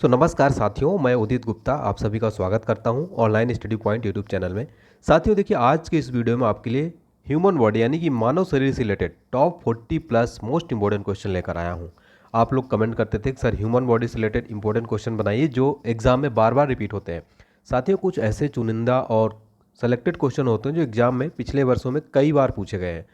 नमस्कार साथियों, मैं उदित गुप्ता आप सभी का स्वागत करता हूं online study point YouTube channel में। साथियों देखिए, आज के इस वीडियो में आपके लिए ह्यूमन बॉडी यानी कि मानव शरीर से related top 40 plus most important question लेकर आया हूं। आप लोग कमेंट करते थे कि सर ह्यूमन बॉडी से रिलेटेड इंपॉर्टेंट क्वेश्चन बनाइए जो एग्जाम में बार बार रिपीट होते हैं। साथियों, कुछ ऐसे चुनिंदा और सेलेक्टेड क्वेश्चन होते हैं जो एग्जाम में पिछले वर्षों में कई बार पूछे गए हैं।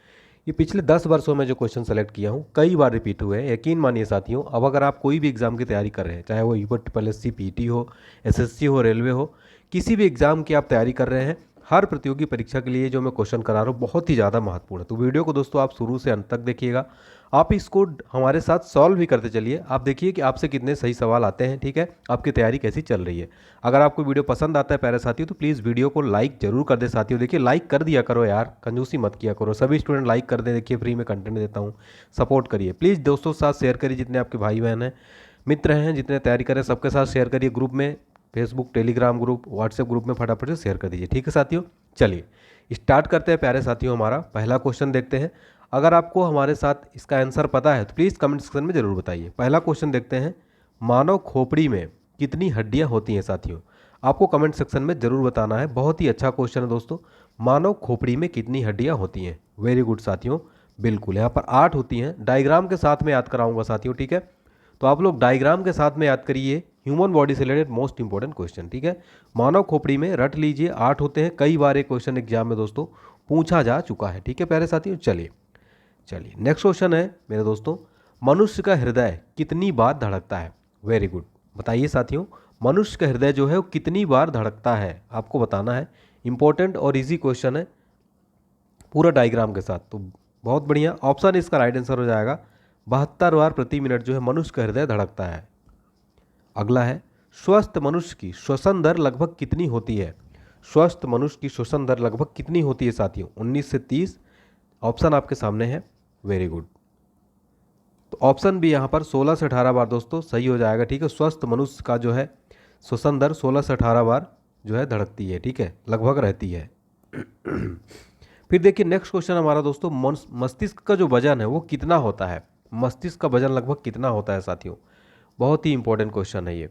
ये पिछले 10 वर्षों में जो क्वेश्चन सेलेक्ट किया हूँ कई बार रिपीट हुए हैं। यकीन मानिए साथियों, अब अगर आप कोई भी एग्जाम की तैयारी कर रहे हैं, चाहे वो यूपीएससी पीटी हो, एसएससी हो, रेलवे हो, किसी भी एग्जाम की आप तैयारी कर रहे हैं, हर प्रतियोगी परीक्षा के लिए जो मैं क्वेश्चन करा रहा हूँ बहुत ही ज़्यादा महत्वपूर्ण है। तो वीडियो को दोस्तों आप शुरू से अंत तक देखिएगा। आप इसको हमारे साथ सॉल्व भी करते चलिए। आप देखिए कि आपसे कितने सही सवाल आते हैं, ठीक है, आपकी तैयारी कैसी चल रही है। अगर आपको वीडियो पसंद आता है प्यारे साथियों तो प्लीज़ वीडियो को लाइक जरूर कर दे साथियों। देखिए, लाइक कर दिया करो यार, कंजूसी मत किया करो। सभी स्टूडेंट लाइक कर दे, देखिए फ्री में कंटेंट देता हूँ, सपोर्ट करिए। प्लीज़ दोस्तों के साथ शेयर करिए, जितने आपके भाई बहन हैं, मित्र हैं, जितने तैयारी करें सबके साथ शेयर करिए। ग्रुप में, Facebook, Telegram group, WhatsApp group में फटाफट से शेयर कर दीजिए, ठीक है साथियों। चलिए स्टार्ट करते हैं प्यारे साथियों। हमारा पहला क्वेश्चन देखते हैं। अगर आपको हमारे साथ इसका आंसर पता है तो प्लीज़ कमेंट सेक्शन में ज़रूर बताइए। पहला क्वेश्चन देखते हैं, मानव खोपड़ी में कितनी हड्डियां होती हैं साथियों? आपको कमेंट सेक्शन में ज़रूर बताना है। बहुत ही अच्छा क्वेश्चन है दोस्तों। मानव खोपड़ी में कितनी हड्डियां होती हैं? वेरी गुड साथियों, बिल्कुल यहाँ पर 8 होती हैं। डायग्राम के साथ में याद कराऊंगा साथियों, ठीक है। तो आप लोग डायग्राम के साथ में याद करिए ह्यूमन बॉडी से रिलेटेड मोस्ट इंपॉर्टेंट क्वेश्चन, ठीक है। मानव खोपड़ी में रट लीजिए 8 होते हैं। कई बार एक क्वेश्चन एग्जाम में दोस्तों पूछा जा चुका है, ठीक है प्यारे साथियों। चलिए चलिए नेक्स्ट क्वेश्चन है मेरे दोस्तों, मनुष्य का हृदय कितनी बार धड़कता है? वेरी गुड, बताइए साथियों, मनुष्य का हृदय जो है वो कितनी बार धड़कता है? आपको बताना है। इंपॉर्टेंट और इजी क्वेश्चन है, पूरा डायग्राम के साथ। तो बहुत बढ़िया, ऑप्शन इसका राइट आंसर हो जाएगा। 72 बार प्रति मिनट जो है मनुष्य का हृदय धड़कता है। अगला है, स्वस्थ मनुष्य की श्वसन दर लगभग कितनी होती है? स्वस्थ मनुष्य की श्वसन दर लगभग कितनी होती है साथियों? 19 से 30। ऑप्शन आपके सामने है। वेरी गुड, तो ऑप्शन भी यहाँ पर 16 से 18 बार दोस्तों सही हो जाएगा, ठीक है। स्वस्थ मनुष्य का जो है श्वसन दर 16 से 18 बार जो है धड़कती है, ठीक है, लगभग रहती है। फिर देखिए नेक्स्ट क्वेश्चन हमारा दोस्तों, मस्तिष्क का जो वजन है वो कितना होता है? मस्तिष्क का वजन लगभग कितना होता है साथियों? बहुत ही इंपॉर्टेंट क्वेश्चन है ये।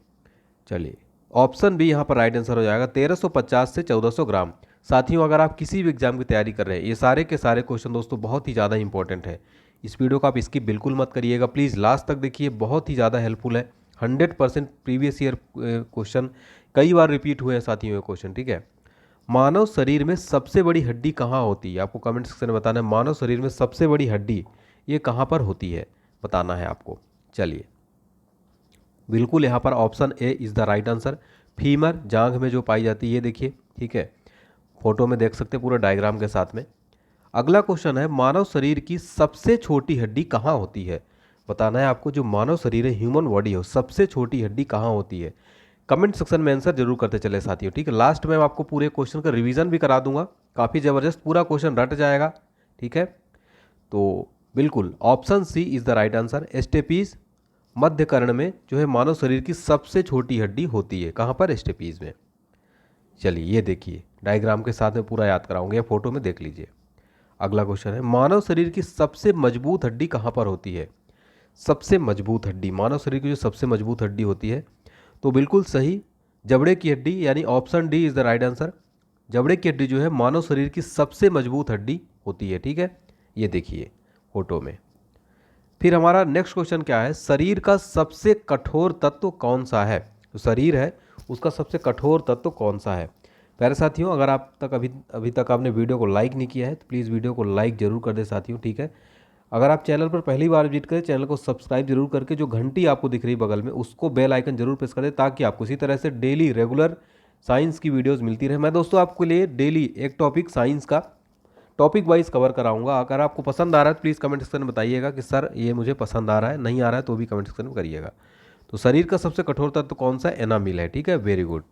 चलिए ऑप्शन भी यहाँ पर राइट आंसर हो जाएगा, 1350 से 1400 ग्राम। साथियों, अगर आप किसी भी एग्जाम की तैयारी कर रहे हैं, ये सारे के सारे क्वेश्चन दोस्तों बहुत ही ज़्यादा इंपॉर्टेंट है। इस वीडियो को आप स्किप बिल्कुल मत करिएगा, प्लीज़ लास्ट तक देखिए, बहुत ही ज़्यादा हेल्पफुल है। 100% प्रीवियस ईयर क्वेश्चन कई बार रिपीट हुए हैं साथियों ये क्वेश्चन, ठीक है। मानव शरीर में सबसे बड़ी हड्डी कहाँ होती है? आपको कमेंट सेक्शन में बताना है, मानव शरीर में सबसे बड़ी हड्डी ये कहाँ पर होती है, बताना है आपको। चलिए बिल्कुल यहाँ पर option A is the right answer. Femur, जांघ में जो पाई जाती है, ये देखिए, ठीक है, फोटो में देख सकते हैं पूरा डायग्राम के साथ में। अगला क्वेश्चन है, मानव शरीर की सबसे छोटी हड्डी कहाँ होती है? बताना है आपको, जो मानव शरीर है, ह्यूमन बॉडी हो, सबसे छोटी हड्डी कहाँ होती है? कमेंट सेक्शन में आंसर जरूर करते चले साथियों, ठीक है। लास्ट में मैं आपको पूरे क्वेश्चन का रिवीजन भी करा दूंगा, काफ़ी ज़बरदस्त पूरा क्वेश्चन रट जाएगा, ठीक है। तो बिल्कुल option C is the right answer. Stapes, मध्य कर्ण में जो है मानव शरीर की सबसे छोटी हड्डी होती है। कहाँ पर? स्टेपीज में। चलिए ये देखिए, डायग्राम के साथ में पूरा याद कराऊंगा, या फोटो में देख लीजिए। अगला क्वेश्चन है, मानव शरीर की सबसे मजबूत हड्डी कहाँ पर होती है? सबसे मजबूत हड्डी, मानव शरीर की जो सबसे मजबूत हड्डी होती है, तो बिल्कुल सही, जबड़े की हड्डी, यानी option D is the right answer. जबड़े की हड्डी जो है मानव शरीर की सबसे मजबूत हड्डी होती है, ठीक है। ये देखिए फोटो में। फिर हमारा नेक्स्ट क्वेश्चन क्या है, शरीर का सबसे कठोर तत्व कौन सा है? तो शरीर है उसका सबसे कठोर तत्व कौन सा है? प्यारे साथियों, अगर आप तक अभी तक आपने वीडियो को लाइक नहीं किया है तो प्लीज़ वीडियो को लाइक जरूर कर दे साथियों, ठीक है। अगर आप चैनल पर पहली बार विजिट करें, चैनल को सब्सक्राइब जरूर करके जो घंटी आपको दिख रही है बगल में, उसको बेल आइकन जरूर प्रेस कर दे, ताकि आपको इसी तरह से डेली रेगुलर साइंस की वीडियोज़ मिलती रहे। मैं दोस्तों आपके लिए डेली एक टॉपिक साइंस का टॉपिक वाइज कवर कराऊंगा। अगर आपको पसंद आ रहा है तो प्लीज़ कमेंट सेक्शन में बताइएगा कि सर ये मुझे पसंद आ रहा है, नहीं आ रहा है तो भी कमेंट सेक्शन में करिएगा। तो शरीर का सबसे कठोर तत्व कौन सा है? एनामिल है, ठीक है, वेरी गुड।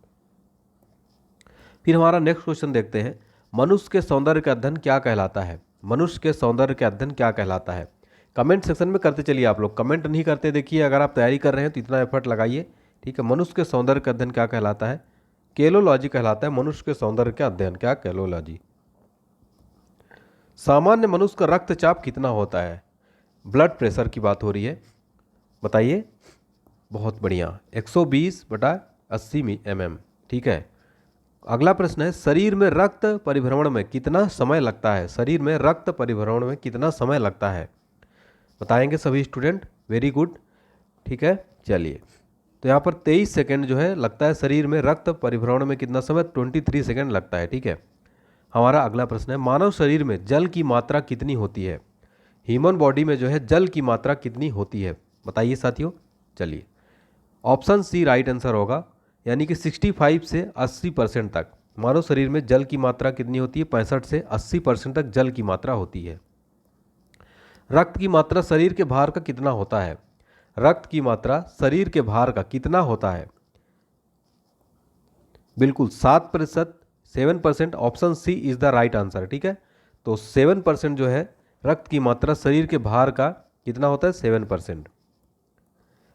फिर हमारा नेक्स्ट क्वेश्चन देखते हैं, मनुष्य के सौंदर्य का अध्ययन क्या कहलाता है? मनुष्य के सौंदर्य का अध्ययन क्या कहलाता है? कमेंट सेक्शन में करते चलिए। आप लोग कमेंट नहीं करते, देखिए अगर आप तैयारी कर रहे हैं तो इतना एफर्ट लगाइए, ठीक है। मनुष्य के सौंदर्य का अध्ययन क्या कहलाता है? केलोलॉजी कहलाता है मनुष्य के सौंदर्य का अध्ययन, क्या? केलोलॉजी। सामान्य मनुष्य का रक्तचाप कितना होता है? ब्लड प्रेशर की बात हो रही है, बताइए। बहुत बढ़िया, 120/80 mm। ठीक है। अगला प्रश्न है, शरीर में रक्त परिभ्रमण में कितना समय लगता है? शरीर में रक्त परिभ्रमण में कितना समय लगता है? बताएंगे सभी स्टूडेंट। Very good. ठीक है, चलिए। तो यहाँ पर 23 सेकेंड जो है लगता है शरीर में रक्त परिभ्रमण में। कितना समय? 23 सेकेंड लगता है। ठीक है। हमारा अगला प्रश्न है, मानव शरीर में जल की मात्रा कितनी होती है? ह्यूमन बॉडी में जो है जल की मात्रा कितनी होती है? बताइए साथियों। चलिए, ऑप्शन सी राइट आंसर होगा, यानी कि 65 से 80% तक मानव शरीर में जल की मात्रा कितनी होती है? 65 से 80% तक जल की मात्रा होती है। रक्त की मात्रा शरीर के भार का कितना होता है? रक्त की मात्रा शरीर के भार का कितना होता है? बिल्कुल 7%, 7%। Option C is the right answer. ठीक है, तो 7% जो है रक्त की मात्रा शरीर के भार का कितना होता है? 7%।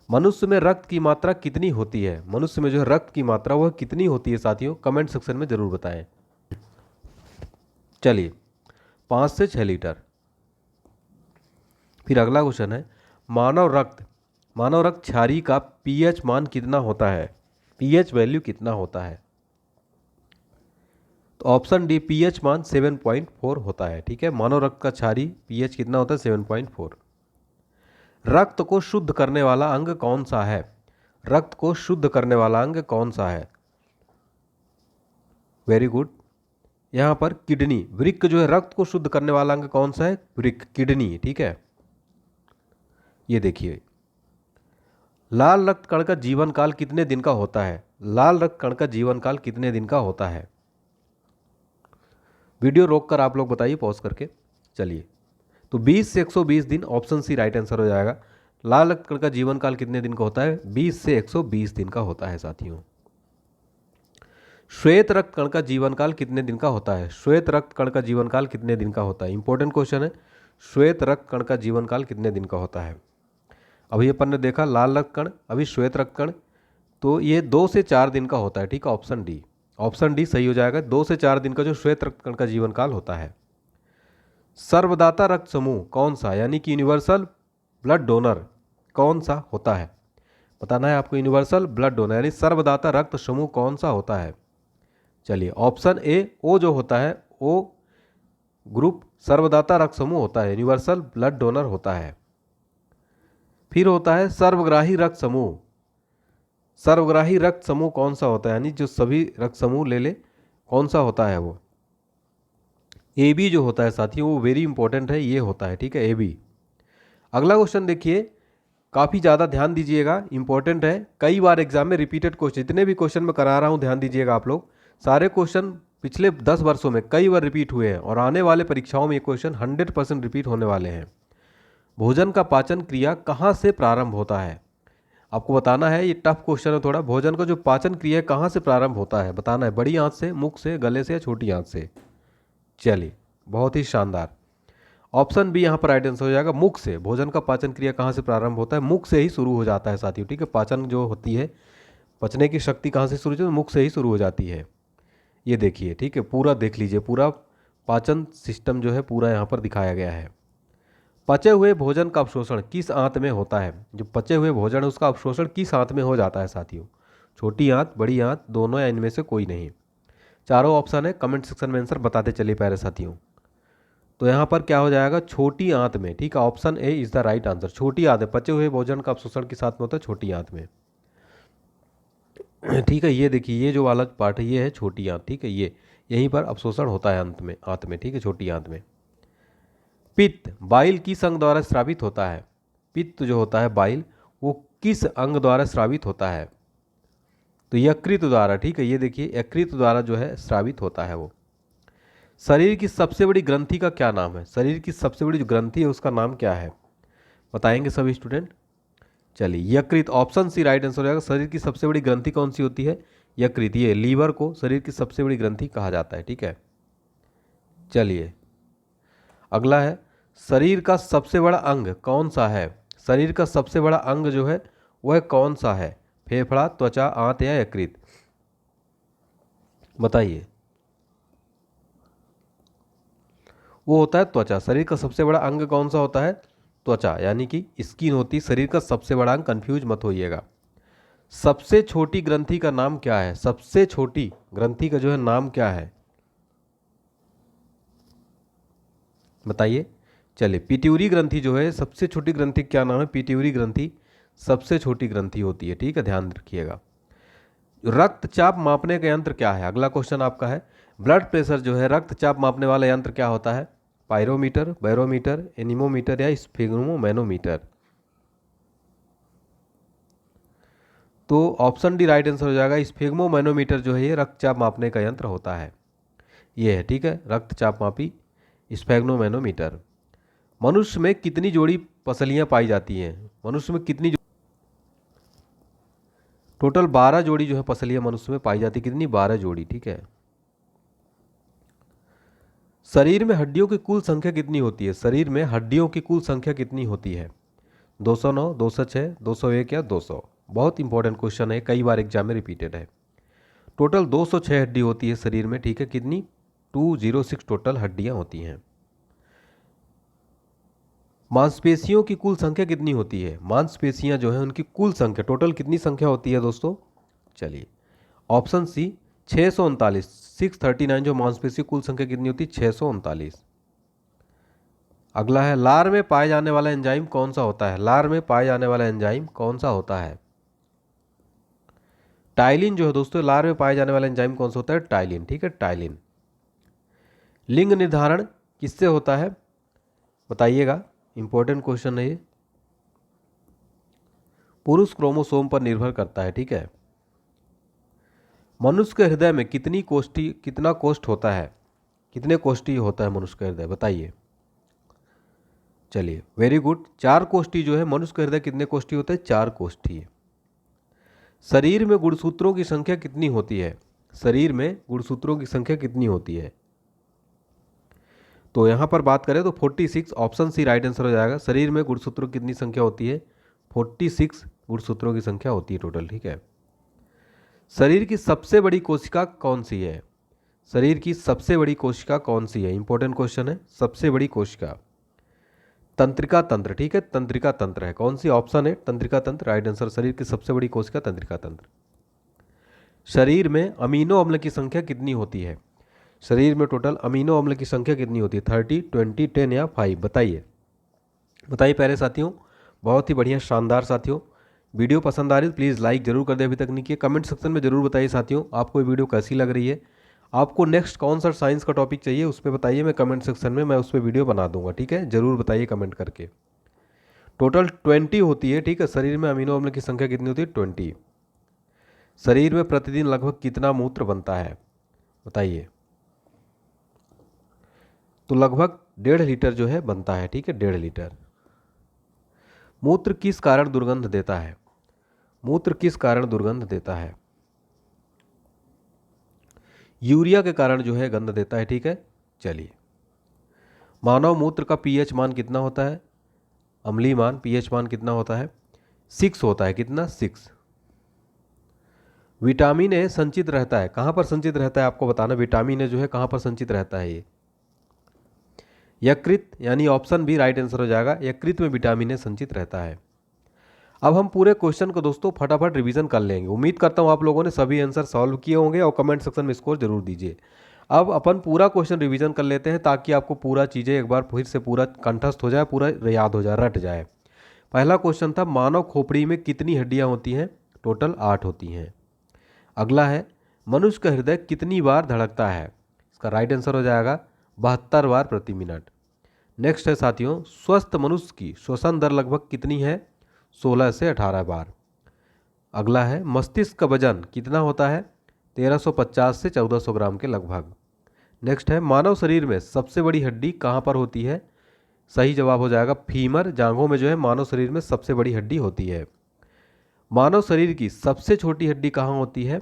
मनुष्य में रक्त की मात्रा कितनी होती है? मनुष्य में जो है रक्त की मात्रा वह कितनी होती है साथियों? कमेंट सेक्शन में जरूर बताएं। चलिए, 5 से 6 लीटर। फिर अगला क्वेश्चन है, मानव रक्त क्षारीय का पीएच मान कितना होता है? पीएच वैल्यू कितना होता है? तो ऑप्शन डी पीएच मान 7.4 होता है। ठीक है, मानव रक्त का क्षारीय पीएच कितना होता है? 7.4। रक्त को शुद्ध करने वाला अंग कौन सा है? रक्त को शुद्ध करने वाला अंग कौन सा है? Very good. यहां पर किडनी, वृक्क जो है रक्त को शुद्ध करने वाला अंग कौन सा है? वृक्क, किडनी। ठीक है, ये देखिए, लाल रक्त कण का जीवन काल कितने दिन का होता है? लाल रक्त कण का जीवन काल कितने दिन का होता है? वीडियो रोककर आप लोग बताइए, पॉज करके। चलिए, तो 20 से 120 दिन, ऑप्शन सी राइट आंसर हो जाएगा। लाल रक्त कण का जीवन काल कितने दिन का होता है? 20 से 120 दिन का होता है साथियों। श्वेत रक्त कण का जीवन काल कितने दिन का होता है? श्वेत रक्त कण का जीवन काल कितने दिन का होता है? इंपॉर्टेंट क्वेश्चन है, श्वेत रक्त कण का जीवन काल कितने दिन का होता है? अभी अपन ने देखा लाल रक्त कण, अभी श्वेत रक्त कण, तो ये 2 से 4 दिन का होता है। ठीक है, ऑप्शन डी, ऑप्शन डी सही हो जाएगा। 2 से 4 दिन का जो श्वेत रक्त कण का जीवन काल होता है। सर्वदाता रक्त समूह कौन सा, यानी कि यूनिवर्सल ब्लड डोनर कौन सा होता है? बताना है आपको, यूनिवर्सल ब्लड डोनर यानी सर्वदाता रक्त समूह कौन सा होता है? चलिए, ऑप्शन ए ओ जो होता है, ओ ग्रुप सर्वदाता रक्त समूह होता है, यूनिवर्सल ब्लड डोनर होता है। फिर होता है सर्वग्राही रक्त समूह। सर्वग्राही रक्त समूह कौन सा होता है, यानी जो सभी रक्त समूह ले ले, कौन सा होता है वो? ए बी जो होता है साथियों, वो वेरी इंपॉर्टेंट है, ये होता है। ठीक है, ए बी। अगला क्वेश्चन देखिए, काफ़ी ज़्यादा ध्यान दीजिएगा, इंपॉर्टेंट है, कई बार एग्जाम में रिपीटेड क्वेश्चन, जितने भी क्वेश्चन मैं करा रहा हूँ ध्यान दीजिएगा आप लोग। सारे क्वेश्चन पिछले 10 वर्षों में कई बार रिपीट हुए हैं और आने वाले परीक्षाओं में ये क्वेश्चन 100% रिपीट होने वाले हैं। भोजन का पाचन क्रिया कहाँ से प्रारंभ होता है? आपको बताना है, ये टफ क्वेश्चन है थोड़ा। भोजन का जो पाचन क्रिया है कहाँ से प्रारंभ होता है? बताना है, बड़ी आंत से, मुख से, गले से या छोटी आंत से? चलिए, बहुत ही शानदार। ऑप्शन बी यहाँ पर राइट आंसर हो जाएगा, मुख से। भोजन का पाचन क्रिया कहाँ से प्रारंभ होता है? मुख से ही शुरू हो जाता है साथियों। ठीक है, पाचन जो होती है, पचने की शक्ति कहाँ से शुरू होती है? मुख से ही शुरू हो जाती है। ये देखिए, ठीक है, पूरा देख लीजिए, पूरा पाचन सिस्टम जो है पूरा यहाँ पर दिखाया गया है। पचे हुए भोजन का अवशोषण किस आंत में होता है? जो पचे हुए भोजन है उसका अवशोषण किस आंत में हो जाता है साथियों? छोटी आंत, बड़ी आंत, दोनों या इनमें से कोई नहीं? चारों ऑप्शन है, कमेंट सेक्शन में आंसर बताते चलिए प्यारे साथियों। तो यहाँ पर क्या हो जाएगा? छोटी आंत में। ठीक है, option A is the right answer. छोटी आंत, पचे हुए भोजन का अवशोषण किस आंत में होता है? छोटी आंत में। ठीक है, ये देखिए, ये जो वाला पार्ट है ये है छोटी आंत। ठीक है, ये यहीं पर अवशोषण होता है अंत में, आंत में। ठीक है, छोटी आंत में। पित्त बाइल किस अंग द्वारा स्रावित होता है? पित्त जो होता है बाइल, वो किस अंग द्वारा स्रावित होता है? तो यकृत द्वारा। ठीक है, ये देखिए, यकृत द्वारा जो है स्रावित होता है वो। शरीर की सबसे बड़ी ग्रंथि का क्या नाम है? शरीर की सबसे बड़ी जो ग्रंथि है उसका नाम क्या है? बताएंगे सभी स्टूडेंट। चलिए, यकृत, ऑप्शन सी राइट आंसर हो जाएगा। शरीर की सबसे बड़ी ग्रंथि कौन सी होती है? यकृत। ये लीवर को शरीर की सबसे बड़ी ग्रंथि कहा जाता है। ठीक है, चलिए, अगला है, शरीर का सबसे बड़ा अंग कौन सा है? शरीर का सबसे बड़ा अंग जो है वह कौन सा है? फेफड़ा, त्वचा, आंत या यकृत? बताइए। वो होता है त्वचा। शरीर का सबसे बड़ा अंग कौन सा होता है? त्वचा, यानी कि स्किन होती है शरीर का सबसे बड़ा अंग, कंफ्यूज मत होइएगा। सबसे छोटी ग्रंथि का नाम क्या है? सबसे छोटी ग्रंथि का जो है नाम क्या है, बताइए। चलिए, पिट्यूरी ग्रंथि जो है सबसे छोटी ग्रंथि, क्या नाम है? पिट्यूरी ग्रंथि सबसे छोटी ग्रंथि होती है, ठीक है, ध्यान रखिएगा। रक्तचाप मापने का यंत्र क्या है? अगला क्वेश्चन आपका है, ब्लड प्रेशर जो है रक्तचाप मापने वाला यंत्र क्या होता है? पायरोमीटर, बैरोमीटर, एनीमोमीटर या स्फिग्मोमैनोमीटर? तो ऑप्शन डी राइट आंसर हो जाएगा। स्फिग्मोमैनोमीटर जो है ये रक्तचाप मापने का यंत्र होता है, ये है, ठीक है, रक्तचाप मापी स्फिग्मोमैनोमीटर। मनुष्य में कितनी जोड़ी पसलियां पाई जाती हैं? मनुष्य में कितनी टोटल 12 जोड़ी जो है पसलियां मनुष्य में पाई जाती, कितनी? 12 जोड़ी, ठीक है। शरीर में हड्डियों की कुल संख्या कितनी होती है? शरीर में हड्डियों की कुल संख्या कितनी होती है? 209, 206, 201 या 200? बहुत इंपॉर्टेंट क्वेश्चन है, कई बार एग्जाम में रिपीटेड है। टोटल 206 हड्डी होती है शरीर में, ठीक है। कितनी? 206 टोटल हड्डियां होती हैं। मांसपेशियों की कुल संख्या कितनी होती है? मांसपेशियां जो है उनकी कुल संख्या टोटल कितनी संख्या होती है दोस्तों? चलिए, ऑप्शन सी 639, 639 जो मांसपेशी कुल संख्या कितनी होती है? 639। अगला है, लार में पाए जाने वाला एंजाइम कौन सा होता है? लार में पाए जाने वाला एंजाइम कौन सा होता है? टाइलिन जो है दोस्तों, लार में पाए जाने वाला एंजाइम कौन सा होता है? टाइलिन, ठीक है, टाइलिन। लिंग निर्धारण किससे होता है, बताइएगा, इंपॉर्टेंट क्वेश्चन है ये। पुरुष क्रोमोसोम पर निर्भर करता है, ठीक है। मनुष्य के हृदय में कितना कोष्ठ होता है? कितने कोष्ठी होता है मनुष्य का हृदय, बताइए। चलिए, वेरी गुड, 4 कोष्ठी जो है मनुष्य का हृदय, कितने कोष्ठी होते हैं? 4 कोष्ठी है। शरीर में गुणसूत्रों की संख्या कितनी होती है? शरीर में गुणसूत्रों की संख्या कितनी होती है? तो यहां पर बात करें तो 46, ऑप्शन सी राइट आंसर हो जाएगा। शरीर में गुणसूत्रों की कितनी संख्या होती है? 46 गुणसूत्रों की संख्या होती है टोटल, ठीक है। शरीर की सबसे बड़ी कोशिका कौन सी है? शरीर की सबसे बड़ी कोशिका कौन सी है? इंपॉर्टेंट क्वेश्चन है, सबसे बड़ी कोशिका। तंत्रिका तंत्र, ठीक है, तंत्रिका तंत्र है। कौन सी ऑप्शन है? तंत्रिका तंत्र राइट आंसर। शरीर की सबसे बड़ी कोशिका तंत्रिका तंत्र। शरीर में अमीनो अम्ल की संख्या कितनी होती है? शरीर में टोटल अमीनो अम्ल की संख्या कितनी होती है? 30, 20, 10 या 5? बताइए, बताइए प्यारे साथियों, बहुत ही बढ़िया, शानदार साथियों। वीडियो पसंद आ रही है तो प्लीज़ लाइक जरूर कर दे, अभी तक नहीं किया। कमेंट सेक्शन में जरूर बताइए साथियों, आपको ये वीडियो कैसी लग रही है। आपको नेक्स्ट कौन सा साइंस का टॉपिक चाहिए उस पर बताइए, मैं कमेंट सेक्शन में मैं उस पर वीडियो बना दूंगा, ठीक है। जरूर बताइए कमेंट करके। टोटल 20 होती है, ठीक है। शरीर में अमीनो अम्ल की संख्या कितनी होती है? 20। शरीर में प्रतिदिन लगभग कितना मूत्र बनता है, बताइए। तो लगभग 1.5 लीटर जो है बनता है, ठीक है, 1.5 लीटर। मूत्र किस कारण दुर्गंध देता है? मूत्र किस कारण दुर्गंध देता है? यूरिया के कारण जो है गंध देता है, ठीक है। चलिए, मानव मूत्र का पीएच मान कितना होता है? अम्लीय मान, पीएच मान कितना होता है? 6 होता है। कितना? 6। विटामिन ए संचित रहता है, कहाँ पर संचित रहता है आपको बताना। विटामिन ए जो है कहाँ पर संचित रहता है? ये यकृत, यानी ऑप्शन बी राइट आंसर हो जाएगा। यकृत में विटामिन ए संचित रहता है। अब हम पूरे क्वेश्चन को दोस्तों फटाफट रिवीजन कर लेंगे। उम्मीद करता हूँ आप लोगों ने सभी आंसर सॉल्व किए होंगे और कमेंट सेक्शन में स्कोर जरूर दीजिए। अब अपन पूरा क्वेश्चन रिवीजन कर लेते हैं ताकि आपको पूरा चीज़ें एक बार फिर से पूरा कंठस्थ हो जाए, पूरा याद हो जाए, रट जाए। पहला क्वेश्चन था, मानव खोपड़ी में कितनी हड्डियाँ होती हैं? टोटल 8 होती हैं। अगला है, मनुष्य का हृदय कितनी बार धड़कता है? इसका राइट आंसर हो जाएगा 72 बार प्रति मिनट। नेक्स्ट है साथियों, स्वस्थ मनुष्य की श्वसन दर लगभग कितनी है? 16 से 18 बार। अगला है, मस्तिष्क का वजन कितना होता है? 1350 से 1400 ग्राम के लगभग। नेक्स्ट है, मानव शरीर में सबसे बड़ी हड्डी कहाँ पर होती है? सही जवाब हो जाएगा फीमर, जांघों में जो है मानव शरीर में सबसे बड़ी हड्डी होती है। मानव शरीर की सबसे छोटी हड्डी कहाँ होती है?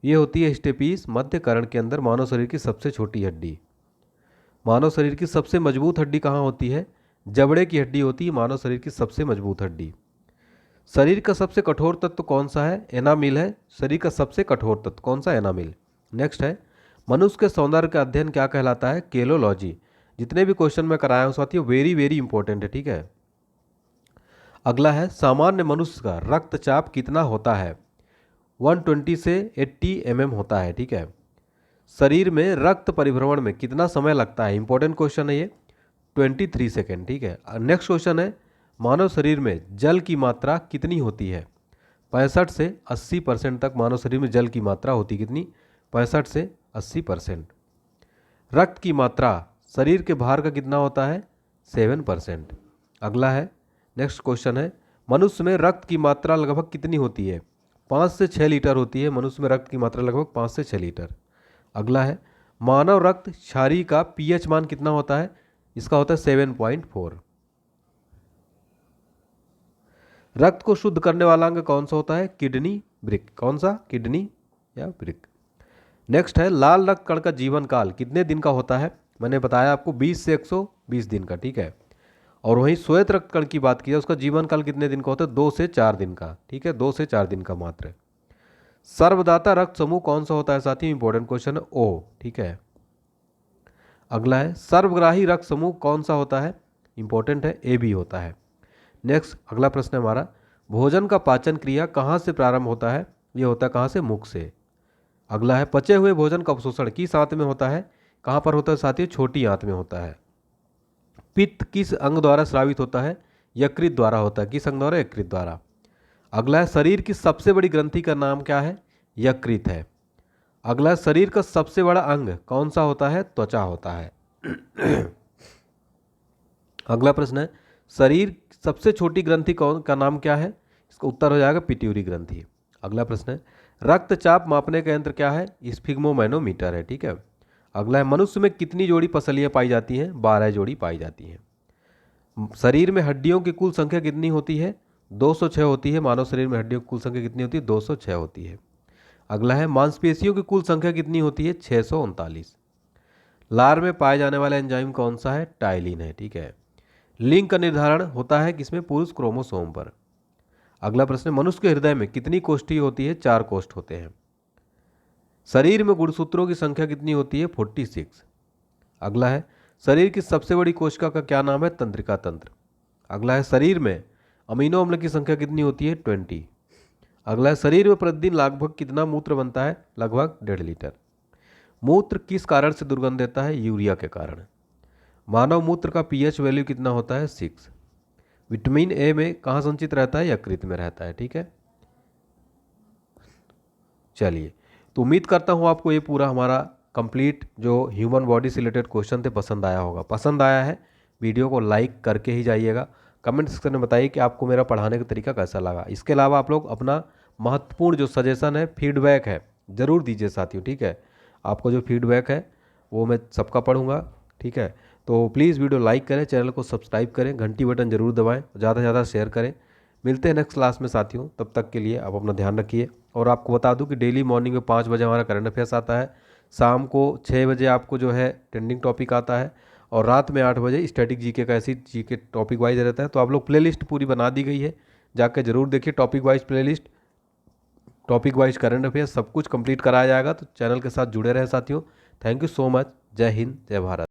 ये होती है स्टेपीज, मध्य कर्ण के अंदर मानव शरीर की सबसे छोटी हड्डी। मानव शरीर की सबसे मजबूत हड्डी कहाँ होती है? जबड़े की हड्डी होती है मानव शरीर की सबसे मजबूत हड्डी। शरीर का सबसे कठोर तत्व कौन सा है? एनामिल है। शरीर का सबसे कठोर तत्व कौन सा? एनामिल। नेक्स्ट है, मनुष्य के सौंदर्य का अध्ययन क्या कहलाता है? केलोलॉजी। जितने भी क्वेश्चन मैं कराया हूँ साथियों वेरी वेरी इंपॉर्टेंट है, ठीक है। अगला है, सामान्य मनुष्य का रक्तचाप कितना होता है? 120 से 80 mm होता है, ठीक है। शरीर में रक्त परिभ्रमण में कितना समय लगता है, इंपॉर्टेंट क्वेश्चन है ये, 23 सेकेंड, ठीक है। नेक्स्ट क्वेश्चन है, मानव शरीर में जल की मात्रा कितनी होती है? 65 से 80% तक मानव शरीर में जल की मात्रा होती, कितनी? 65 से 80%। रक्त की मात्रा शरीर के भार का कितना होता है? 7%। अगला है, नेक्स्ट क्वेश्चन है, मनुष्य में रक्त की मात्रा लगभग कितनी होती है? 5 से 6 लीटर होती है। मनुष्य में रक्त की मात्रा लगभग 5 से 6 लीटर। अगला है, मानव रक्त क्षारीय का पीएच मान कितना होता है? इसका होता है 7.4। रक्त को शुद्ध करने वाला अंग कौन सा होता है? किडनी, वृक्क। कौन सा? किडनी या वृक्क। नेक्स्ट है, लाल रक्त कण का जीवन काल कितने दिन का होता है? मैंने बताया आपको 20 से 120 दिन का, ठीक है। और वहीं श्वेत रक्त कण की बात की जाए, उसका जीवन काल कितने दिन का होता है? 2 से 4 दिन का, ठीक है, 2 से 4 दिन का मात्र। सर्वदाता रक्त समूह कौन सा होता है साथियों? इंपॉर्टेंट क्वेश्चन है, ओ, ठीक है। अगला है, सर्वग्राही रक्त समूह कौन सा होता है? इंपॉर्टेंट है, ए बी होता है। नेक्स्ट अगला प्रश्न है हमारा, भोजन का पाचन क्रिया कहाँ से प्रारंभ होता है? ये होता है कहाँ से? मुख से। अगला है, पचे हुए भोजन का अवशोषण किस आंत में होता है? कहाँ पर होता है साथियों? छोटी आंत में होता है। पित्त किस अंग द्वारा स्रावित होता है? यकृत द्वारा होता है। किस अंग द्वारा? यकृत द्वारा। अगला है, शरीर की सबसे बड़ी ग्रंथि का नाम क्या है? यकृत है। अगला है, शरीर का सबसे बड़ा अंग कौन सा होता है? त्वचा होता है। अगला प्रश्न है, शरीर की सबसे छोटी ग्रंथि कौन का नाम क्या है? इसका उत्तर हो जाएगा पिट्यूरी ग्रंथि। अगला प्रश्न है, रक्तचाप मापने का यंत्र क्या है? स्फिग्मोमैनोमीटर है, ठीक है। अगला है, मनुष्य में कितनी जोड़ी पसलियां पाई जाती हैं? 12 जोड़ी पाई जाती हैं। शरीर में हड्डियों की कुल संख्या कितनी होती है? 206 होती है। मानव शरीर में हड्डियों की कुल संख्या कितनी होती है? 206 होती है। अगला है, मांसपेशियों की कुल संख्या कितनी होती है? 639। लार में पाए जाने वाला एंजाइम कौन सा है? टाइलिन है, ठीक है। लिंग का निर्धारण होता है किसमें? पुरुष क्रोमोसोम पर। अगला प्रश्न, मनुष्य के हृदय में कितनी कोष्ठी होती है? 4 कोष्ठ होते हैं। शरीर में गुणसूत्रों की संख्या कितनी होती है? 46। अगला है, शरीर की सबसे बड़ी कोशिका का क्या नाम है? तंत्रिका तंत्र। अगला है, शरीर में अमीनो अम्ल की संख्या कितनी होती है? 20। अगला है, शरीर में प्रतिदिन लगभग कितना मूत्र बनता है? लगभग 1.5 लीटर। मूत्र किस कारण से दुर्गंध देता है? यूरिया के कारण। मानव मूत्र का पीएच वैल्यू कितना होता है? 6। विटामिन ए में कहाँ संचित रहता है? यकृत में रहता है, ठीक है। चलिए, तो उम्मीद करता हूँ आपको ये पूरा हमारा कंप्लीट जो ह्यूमन बॉडी से रिलेटेड क्वेश्चन थे पसंद आया होगा। पसंद आया है, वीडियो को लाइक करके ही जाइएगा। कमेंट सेक्शन में बताइए कि आपको मेरा पढ़ाने का तरीका कैसा लगा। इसके अलावा आप लोग अपना महत्वपूर्ण जो सजेशन है, फीडबैक है, ज़रूर दीजिए साथियों, ठीक है। आपको जो फीडबैक है वो मैं सबका पढ़ूंगा, ठीक है। तो प्लीज़ वीडियो लाइक करें, चैनल को सब्सक्राइब करें, घंटी बटन जरूर दबाएं, ज़्यादा से ज़्यादा शेयर करें। मिलते हैं नेक्स्ट क्लास में साथियों, तब तक के लिए आप अपना ध्यान रखिए। और आपको बता दूं कि डेली मॉर्निंग में 5 बजे हमारा करंट अफेयर्स आता है, शाम को 6 बजे आपको जो है ट्रेंडिंग टॉपिक आता है, और रात में 8 बजे स्टैटिक जीके का ऐसी जीके टॉपिक वाइज रहता है। तो आप लोग प्लेलिस्ट पूरी बना दी गई है, जाकर जरूर देखिए topic wise playlist, topic wise current affairs सब कुछ कंप्लीट कराया जाएगा। तो चैनल के साथ जुड़े रहे साथियों। Thank you so much. जय हिंद, जय भारत।